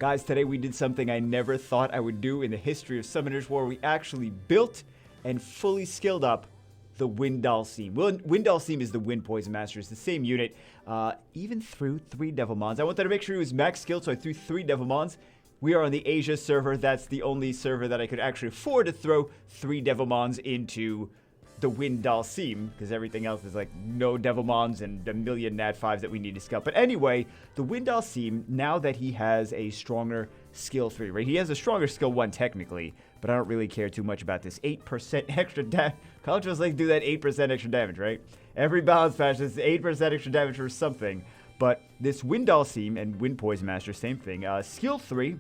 Guys, today we did something I never thought I would do in the history of Summoners War. We actually built and fully skilled up the Wind Dhalsim. Wind Dhalsim is the Wind Poison Master. It's the same unit. Even threw 3 Devilmons. I wanted to make sure he was max skilled, so I threw 3 Devilmons. We are on the Asia server. That's the only server that I could actually afford to throw 3 Devilmons into the Wind Dhalsim, because everything else is like no Devilmons and a million Nat 5s that we need to scout. But anyway, the Wind Dhalsim, now that he has a stronger skill 3, right? He has a stronger skill 1 technically, but I don't really care too much about this 8% extra damage. Can't just like do that 8% extra damage, right? Every balance patch is 8% extra damage for something. But this Wind Dhalsim and Wind Poison Master, same thing. Skill 3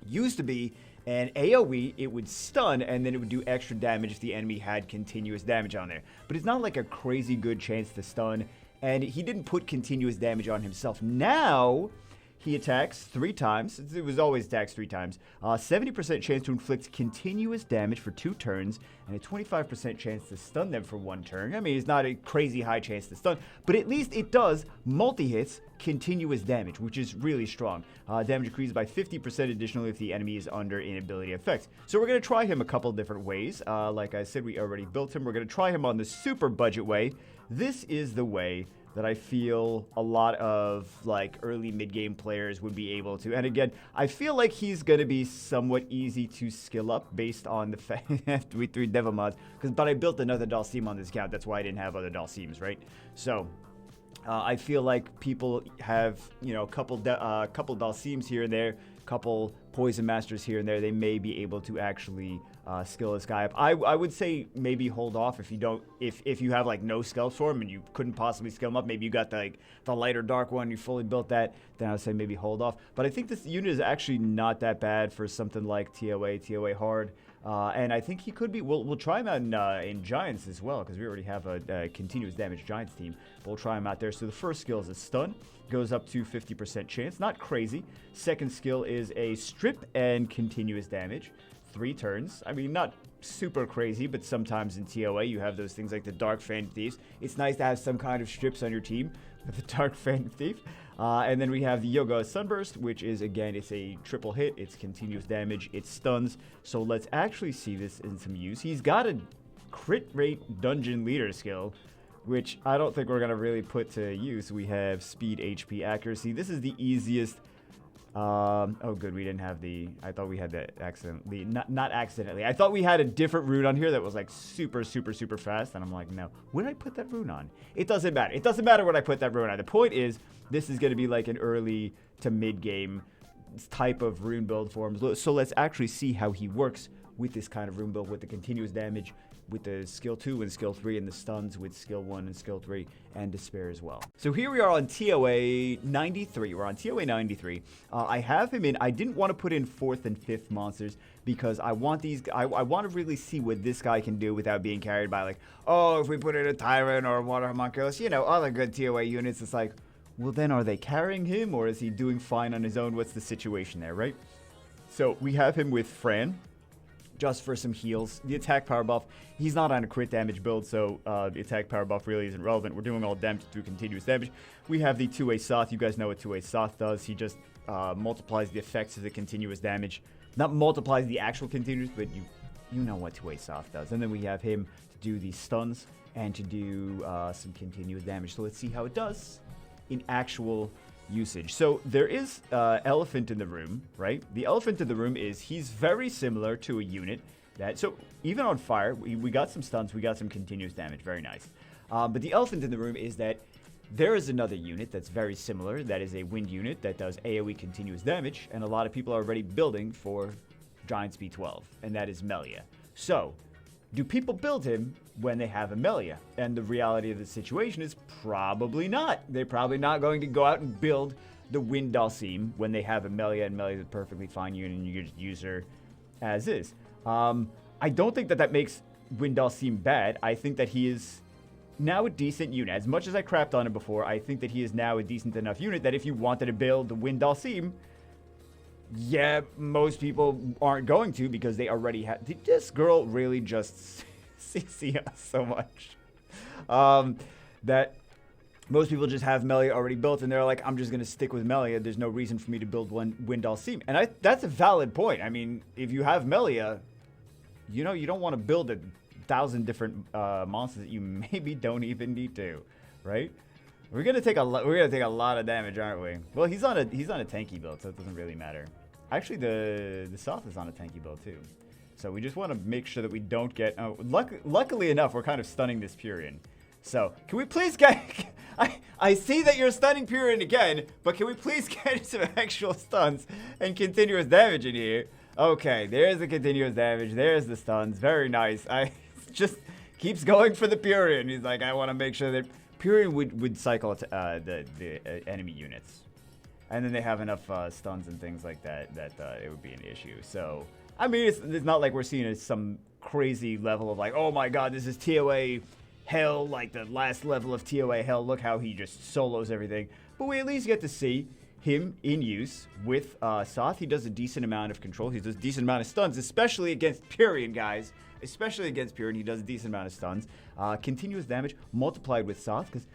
used to be an AoE, it would stun, and then it would do extra damage if the enemy had continuous damage on there. But it's not like a crazy good chance to stun, and he didn't put continuous damage on himself. Now, he attacks 3 times. It was always attacks 3 times. 70% chance to inflict continuous damage for 2 turns, and a 25% chance to stun them for 1 turn. I mean, it's not a crazy high chance to stun, but at least it does multi-hits continuous damage, which is really strong. Damage increases by 50% additionally if the enemy is under inability effects. So we're going to try him a couple different ways. Like I said, we already built him. We're going to try him on the super budget way. This is the way that I feel a lot of like early mid-game players would be able to. And again, I feel like he's going to be somewhat easy to skill up based on the fact that we 3 Devilmons. But I built another Dhalsim on this account. That's why I didn't have other Dhalsims, right? So I feel like people have, you know, a couple Dhalsims here and there, couple Poison Masters here and there. They may be able to actually skill this guy up. I would say maybe hold off if you don't, if you have like no skills for him and you couldn't possibly skill him up. Maybe you got the lighter dark one, you fully built that, then I would say maybe hold off. But I think this unit is actually not that bad for something like TOA hard. And I think he could be. We'll try him out in Giants as well, because we already have a continuous damage Giants team. But we'll try him out there. So the first skill is a stun, goes up to 50% chance, not crazy. Second skill is a strip and continuous damage, 3 turns. I mean, not super crazy, but sometimes in TOA you have those things like the Dark Phantom Thieves. It's nice to have some kind of strips on your team with the Dark Phantom Thief. And then we have the Yoga Sunburst, which is, again, it's a triple hit. It's continuous damage. It stuns. So let's actually see this in some use. He's got a crit rate dungeon leader skill, which I don't think we're going to really put to use. We have speed, HP, accuracy. This is the easiest. Oh, good. We didn't have the. I thought we had that accidentally. Not accidentally. I thought we had a different rune on here that was like super fast. And I'm like, no. When did I put that rune on? It doesn't matter. It doesn't matter when I put that rune on. The point is, this is going to be like an early to mid game type of rune build form. So let's actually see how he works with this kind of rune build, with the continuous damage, with the skill 2 and skill 3, and the stuns with skill 1 and skill 3, and despair as well. So here we are on TOA 93. We're on TOA 93. I have him in. I didn't want to put in 4th and 5th monsters because I want these. I want to really see what this guy can do without being carried by like, oh, if we put in a Tyrant or a Water Homunculus, you know, other good TOA units. It's like, well, then are they carrying him or is he doing fine on his own? What's the situation there, right? So we have him with Fran, just for some heals. The attack power buff, he's not on a crit damage build, so the attack power buff really isn't relevant. We're doing all damage through continuous damage. We have the 2-way Soth. You guys know what 2-way Soth does. He just multiplies the effects of the continuous damage. Not multiplies the actual continuous, but you know what 2-way Soth does. And then we have him to do the stuns and to do some continuous damage. So let's see how it does in actual usage. So there is elephant in the room, right? The elephant in the room is he's very similar to a unit that, so even on fire, we got some stuns, we got some continuous damage, very nice. But the elephant in the room is that there is another unit that's very similar, that is a wind unit that does AoE continuous damage, and a lot of people are already building for Giant Speed 12, and that is Melia. So, do people build him when they have a Melia? And the reality of the situation is probably not. They're probably not going to go out and build the Wind Dhalsim when they have a Melia, and Melia is a perfectly fine unit, and you just use her as is. I don't think that makes Wind Dhalsim bad. I think that he is now a decent unit. As much as I crapped on him before, I think that he is now a decent enough unit that if you wanted to build the Wind Dhalsim, yeah, most people aren't going to because they already have. Did this girl really just CC us so much? That Most people just have Melia already built, and they're like, I'm just going to stick with Melia. There's no reason for me to build one Wind Dhalsim. And that's a valid point. I mean, if you have Melia, you know, you don't want to build 1,000 different monsters that you maybe don't even need to, right? We're gonna take a lot of damage, aren't we? Well, he's on a tanky build, so it doesn't really matter. Actually, the Soth is on a tanky build too, so we just want to make sure that we don't get. Luckily enough, we're kind of stunning this Purian. So can we please get? I see that you're stunning Purian again, but can we please get some actual stuns and continuous damage in here? Okay, there's the continuous damage. There's the stuns. Very nice. I just keeps going for the Purian. He's like, I want to make sure that. Purian would cycle the enemy units, and then they have enough stuns and things like that it would be an issue. So, I mean, it's not like we're seeing some crazy level of like, oh my god, this is TOA hell, like the last level of TOA hell. Look how he just solos everything. But we at least get to see him in use with Soth. He does a decent amount of control. He does a decent amount of stuns, especially against Purian, guys. Especially against Purian, he does a decent amount of stuns. Continuous damage multiplied with Soth, because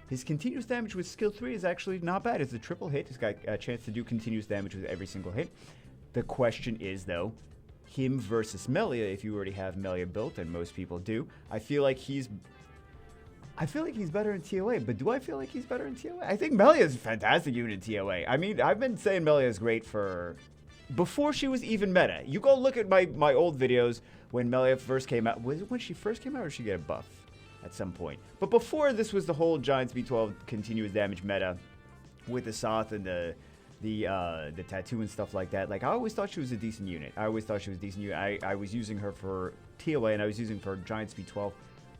his continuous damage with skill 3 is actually not bad. It's a triple hit. He's got a chance to do continuous damage with every single hit. The question is, though, him versus Melia, if you already have Melia built, and most people do, I feel like he's better in TOA, but do I feel like he's better in TOA? I think Melia is a fantastic unit in TOA. I mean, I've been saying Melia is great for... before she was even meta. You go look at my old videos when Melia first came out. Was it when she first came out, or did she get a buff at some point? But before this was the whole Giant Speed 12 continuous damage meta with the Soth and the tattoo and stuff like that. Like, I always thought she was a decent unit. I was using her for TOA, and I was using her for Giant Speed 12.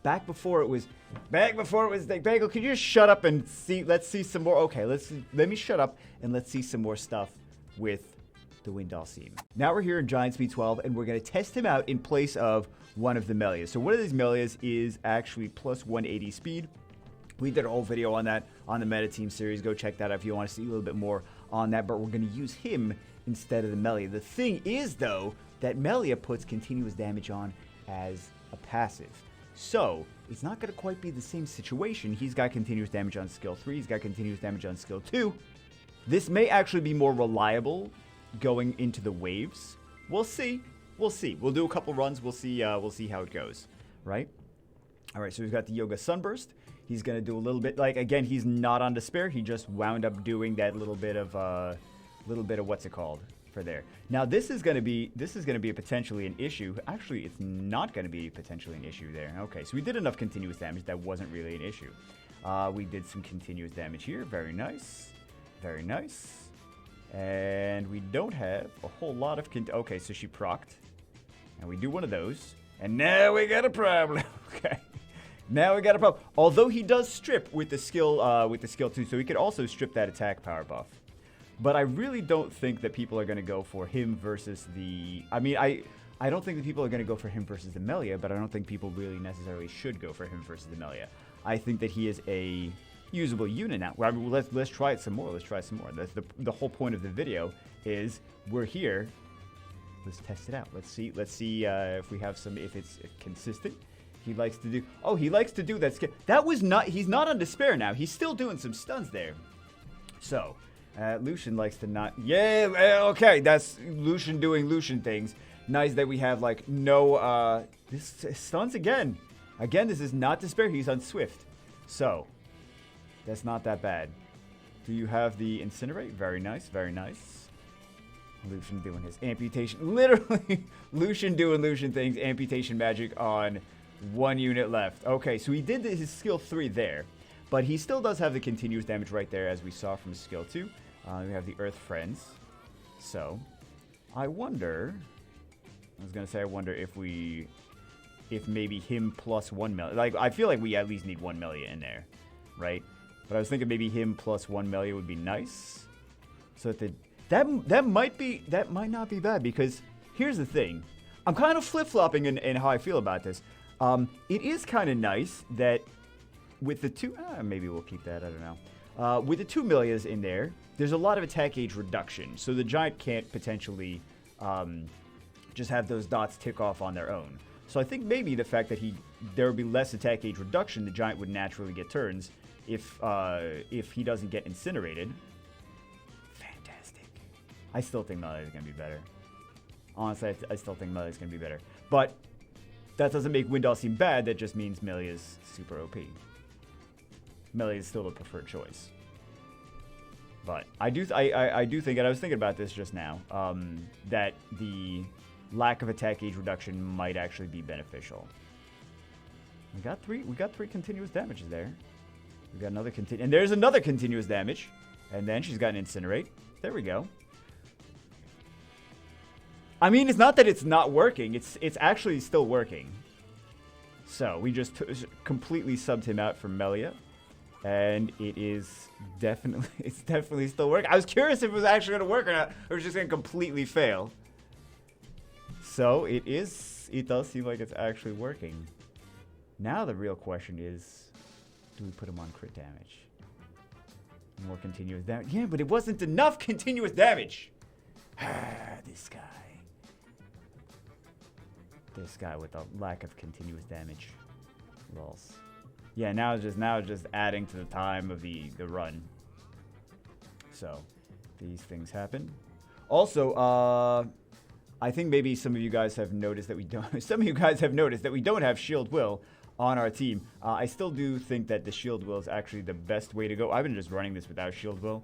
Back before it was like, Bagel, can you just shut up and see? Let's see some more. Okay, let me shut up and let's see some more stuff with the Wind Dhalsim. Now we're here in Giant Speed 12, and we're going to test him out in place of one of the Melias. So one of these Melias is actually plus 180 speed. We did a whole video on that on the Meta Team series. Go check that out if you want to see a little bit more on that, but we're going to use him instead of the Melia. The thing is, though, that Melia puts continuous damage on as a passive. So it's not going to quite be the same situation. He's got continuous damage on skill 3. He's got continuous damage on skill 2. This may actually be more reliable going into the waves. We'll see. We'll see. We'll do a couple runs. We'll see how it goes, right? All right, so we've got the Yoga Sunburst. He's going to do a little bit, like, again, he's not on Despair. He just wound up doing that little bit of what's it called for there. Now, this is going to be potentially an issue. Actually, it's not going to be potentially an issue there. Okay, so we did enough continuous damage. That wasn't really an issue. We did some continuous damage here. Very nice. Very nice. And we don't have a whole lot of... okay, so she procced. And we do one of those. And now we got a problem. Okay. Now we got a problem. Although he does strip with the skill 2, so he could also strip that attack power buff. But I really don't think that people are going to go for him versus the... I mean, I don't think that people are going to go for him versus the Melia, but I don't think people really necessarily should go for him versus the Melia. I think that he is a usable unit now. Well, I mean, let's try it some more. Let's try some more. That's the whole point of the video is we're here. Let's test it out. Let's see if we have some, if it's consistent. He likes to do... oh, he likes to do that skill. That was not... he's not on Despair now. He's still doing some stuns there. So... Lucian likes to not... yeah, okay, that's Lucian doing Lucian things. Nice that we have, like, no, this stuns again. Again, this is not Despair. He's on Swift. So, that's not that bad. Do you have the Incinerate? Very nice, very nice. Lucian doing his amputation. Literally, Lucian doing Lucian things. Amputation magic on one unit left. Okay, so he did his skill 3 there. But he still does have the continuous damage right there, as we saw from skill 2. We have the Earth Friends. So, I wonder... I was going to say, I wonder if maybe him plus 1 Melia... like, I feel like we at least need 1 Melia in there, right? But I was thinking maybe him plus 1 Melia would be nice. So that might not be bad, because here's the thing. I'm kind of flip-flopping in how I feel about this. It is kind of nice that with the 2... maybe we'll keep that, I don't know. With the 2 Melias in there, there's a lot of attack gauge reduction. So the Giant can't potentially just have those dots tick off on their own. So I think maybe the fact that there would be less attack gauge reduction, the Giant would naturally get turns if he doesn't get incinerated. Fantastic. I still think Melia is going to be better. Honestly, I still think Melia is going to be better. But that doesn't make Wind Dhalsim bad. That just means Melia is super OP. Melia is still the preferred choice. But I do think, and I was thinking about this just now, that the lack of attack gauge reduction might actually be beneficial. We got three continuous damages there. We got another and there's another continuous damage. And then she's got an incinerate. There we go. I mean, it's not that it's not working. It's actually still working. So we just completely subbed him out for Melia. And it is definitely still working. I was curious if it was actually going to work or not, or it was just going to completely fail. So it does seem like it's actually working. Now the real question is, do we put him on crit damage? More continuous damage. Yeah, but it wasn't enough continuous damage. This guy with the lack of continuous damage. Lols. Yeah, now it's just adding to the time of the run. So these things happen. Also, I think maybe some of you guys have noticed that we don't. Some of you guys have noticed that we don't have Shield Will on our team. I still do think that the Shield Will is actually the best way to go. I've been just running this without Shield Will.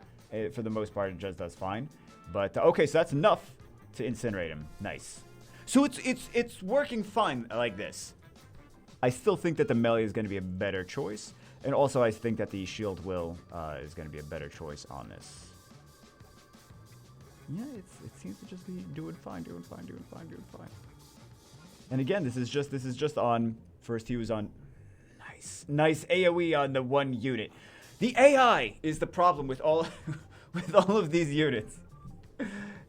For the most part, it just does fine. But okay, so that's enough to incinerate him. Nice. So it's working fine like this. I still think that the Melia is going to be a better choice. And also, I think that the Shield Will is going to be a better choice on this. Yeah, it seems to just be doing fine. And again, this is just on... First, he was on... Nice AoE on the one unit. The AI is the problem with all of these units.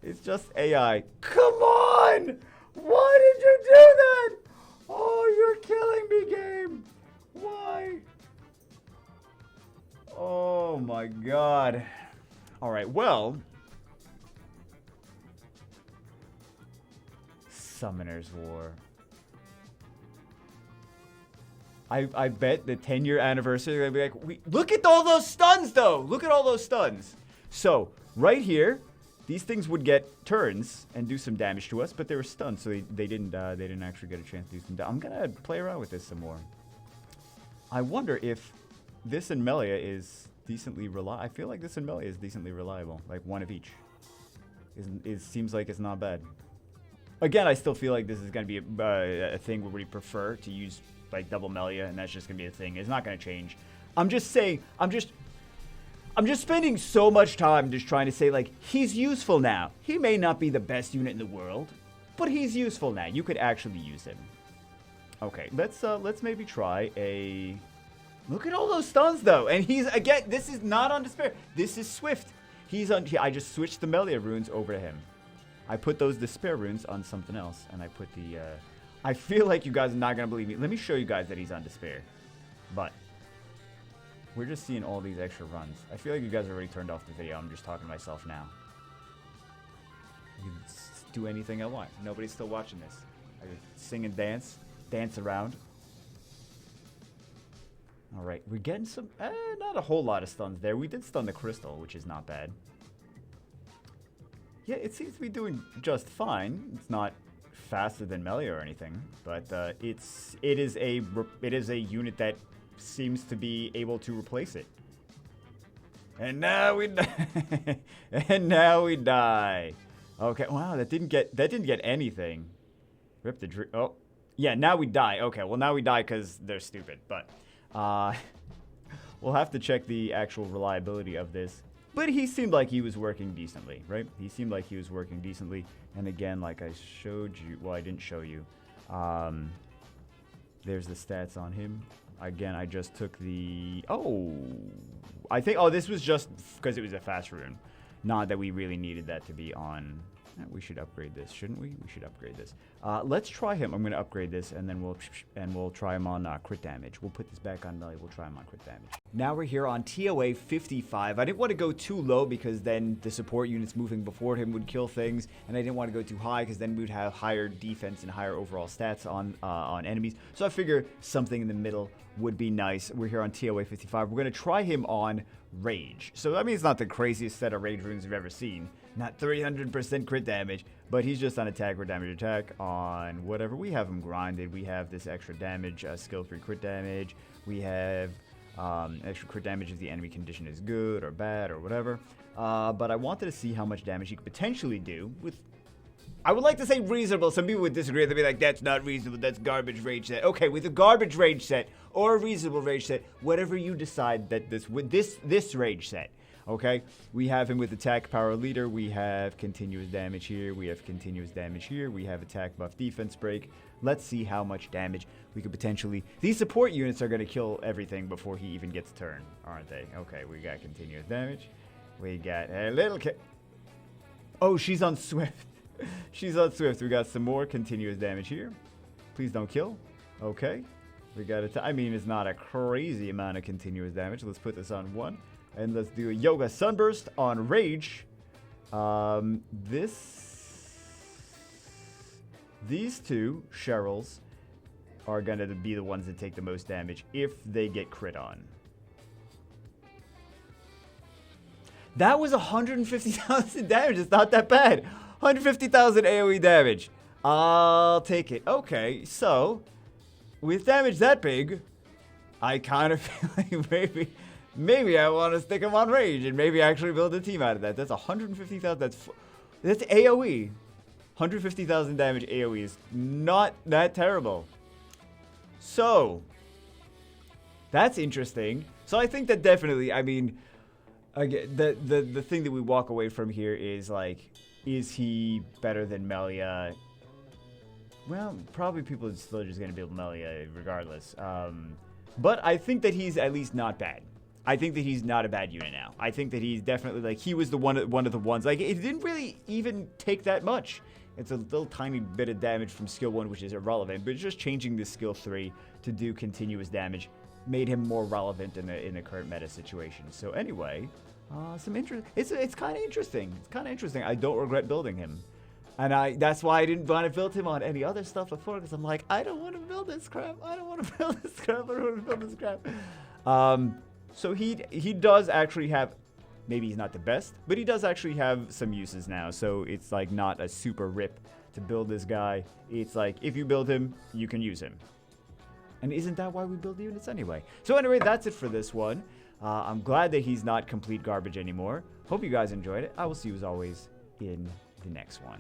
It's just AI. Come on! Why did you do that? Oh, you're killing me, game. Why? Oh my god. All right, well. Summoner's War. I bet the 10-year anniversary, they're going to be like, look at all those stuns, though. Look at all those stuns. So, right here, these things would get turns and do some damage to us, but they were stunned, so they didn't actually get a chance to do some damage. I'm going to play around with this some more. I wonder if this and Melia is decently reliable. I feel like this and Melia is decently reliable. Like, one of each. It seems like it's not bad. Again, I still feel like this is going to be a thing where we prefer to use like double Melia, and that's just gonna be a thing. It's not gonna change. I'm just saying, I'm just spending so much time just trying to say, like, he's useful now. He may not be the best unit in the world, but he's useful now. You could actually use him. Okay, let's maybe try a... Look at all those stuns, though. And he's, again, this is not on Despair. This is Swift. He's on... I just switched the Melia runes over to him. I put those Despair runes on something else, and I put the... I feel like you guys are not going to believe me. Let me show you guys that he's on Despair. But we're just seeing all these extra runs. I feel like you guys already turned off the video. I'm just talking to myself now. You can do anything I want. Nobody's still watching this. I can sing and dance around. All right, we're getting some, not a whole lot of stuns there. We did stun the crystal, which is not bad. Yeah, it seems to be doing just fine. It's not faster than Melia or anything, but it is a unit that seems to be able to replace it. And now we die. And now we die. Okay, wow, that didn't get anything. Rip the dream. Oh, yeah, now we die. Okay, well now we die because they're stupid, but we'll have to check the actual reliability of this. But he seemed like he was working decently, right? He seemed like he was working decently. And again, like I showed you, well, I didn't show you. There's the stats on him. Again, I just took the, I think, this was just because it was a fast rune. Not that we really needed that to be on We should upgrade this, shouldn't we? We should upgrade this. Let's try him. I'm going to upgrade this, and then we'll try him on crit damage. We'll put this back on Melia. We'll try him on crit damage. Now we're here on TOA 55. I didn't want to go too low because then the support units moving before him would kill things, and I didn't want to go too high because then we'd have higher defense and higher overall stats on enemies. So I figure something in the middle would be nice. We're here on TOA 55. We're going to try him on Rage. So I mean, it's not the craziest set of Rage runes we've ever seen. Not 300% crit damage, but he's just on attack or damage attack on whatever. We have him grinded. We have this extra damage, skill 3 crit damage. We have extra crit damage if the enemy condition is good or bad or whatever. But I wanted to see how much damage he could potentially do with... I would like to say reasonable. Some people would disagree. They'd be like, that's not reasonable. That's garbage rage set. Okay, with a garbage rage set or a reasonable rage set, whatever you decide that this rage set. Okay, we have him with attack power leader. We have continuous damage here. We have continuous damage here. We have attack buff defense break. Let's see how much damage we could potentially... These support units are going to kill everything before he even gets a turn, aren't they? Okay, we got continuous damage. We got a little... Oh, she's on Swift. She's on Swift. We got some more continuous damage here. Please don't kill. Okay. We got it. I mean, it's not a crazy amount of continuous damage. Let's put this on 1. And let's do a Yoga Sunburst on Rage. These two Cheryls are going to be the ones that take the most damage if they get crit on. That was 150,000 damage. It's not that bad. 150,000 AoE damage. I'll take it. Okay, so with damage that big, I kind of feel like maybe I want to stick him on Rage and maybe actually build a team out of that. That's 150,000. That's AoE. 150,000 damage AoE is not that terrible. So that's interesting. So I think that definitely, I mean, again, the thing that we walk away from here is like, is he better than Melia? Well, probably people are still just going to build Melia regardless. But I think that he's at least not bad. I think that he's not a bad unit now. I think that he's definitely, like, he was the one of the ones, like, it didn't really even take that much. It's a little tiny bit of damage from skill 1, which is irrelevant, but just changing the skill 3 to do continuous damage made him more relevant in the current meta situation. So anyway, it's kind of interesting. It's kind of interesting. I don't regret building him. And that's why I didn't want to build him on any other stuff before, because I'm like, I don't want to build this crap. I don't want to build this crap. I don't want to build this crap. So he does actually have, maybe he's not the best, but he does actually have some uses now. So it's like not a super rip to build this guy. It's like, if you build him, you can use him. And isn't that why we build units anyway? So anyway, that's it for this one. I'm glad that he's not complete garbage anymore. Hope you guys enjoyed it. I will see you as always in the next one.